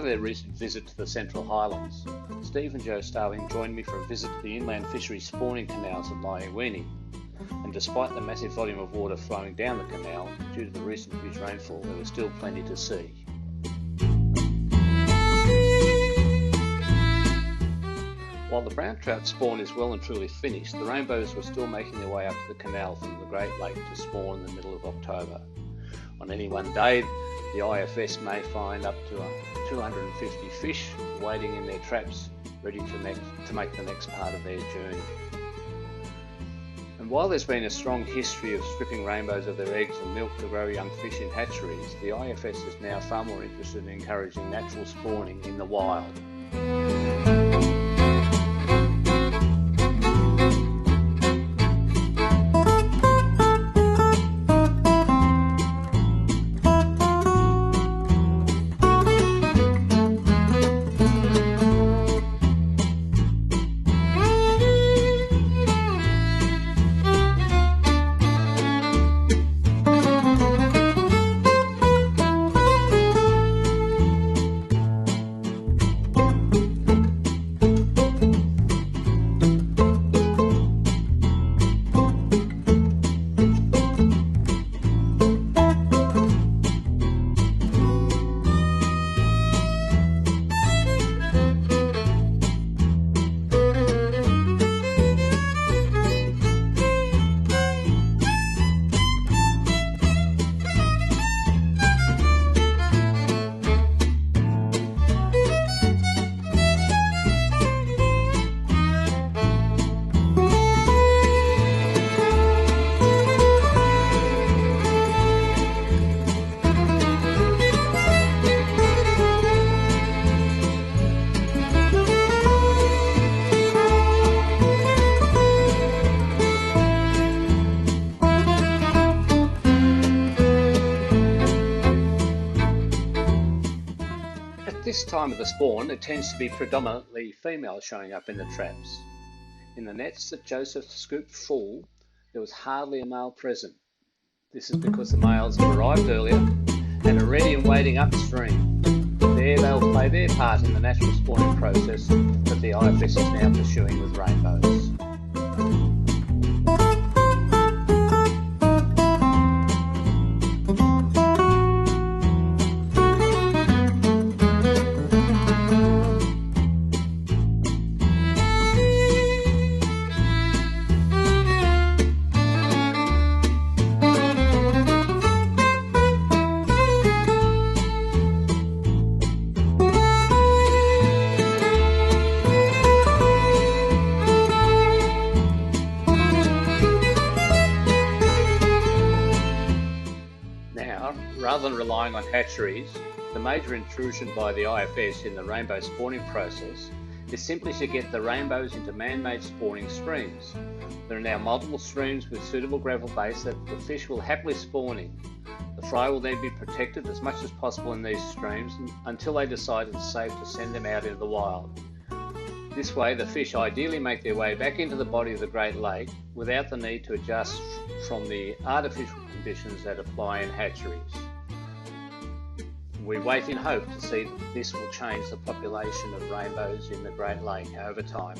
of their recent visit to the Central Highlands, Steve and Joe Starling joined me for a visit to the inland fishery spawning canals at Liawenee, and despite the massive volume of water flowing down the canal due to the recent huge rainfall, there was still plenty to see. While the brown trout spawn is well and truly finished, the rainbows were still making their way up to the canal from the Great Lake to spawn in the middle of October. On any one day, the IFS may find up to 250 fish waiting in their traps, ready to make the next part of their journey. And while there's been a strong history of stripping rainbows of their eggs and milk to grow young fish in hatcheries, the IFS is now far more interested in encouraging natural spawning in the wild. At this time of the spawn, it tends to be predominantly females showing up in the traps. In the nets that Joseph scooped full, there was hardly a male present. This is because the males have arrived earlier and are ready and waiting upstream. There they'll play their part in the natural spawning process that the IFS is now pursuing with rainbows. Rather than relying on hatcheries, the major intrusion by the IFS in the rainbow spawning process is simply to get the rainbows into man-made spawning streams. There are now multiple streams with suitable gravel base that the fish will happily spawn in. The fry will then be protected as much as possible in these streams until they decide it's safe to send them out into the wild. This way, the fish ideally make their way back into the body of the Great Lake without the need to adjust from the artificial conditions that apply in hatcheries. We wait in hope to see that this will change the population of rainbows in the Great Lake over time.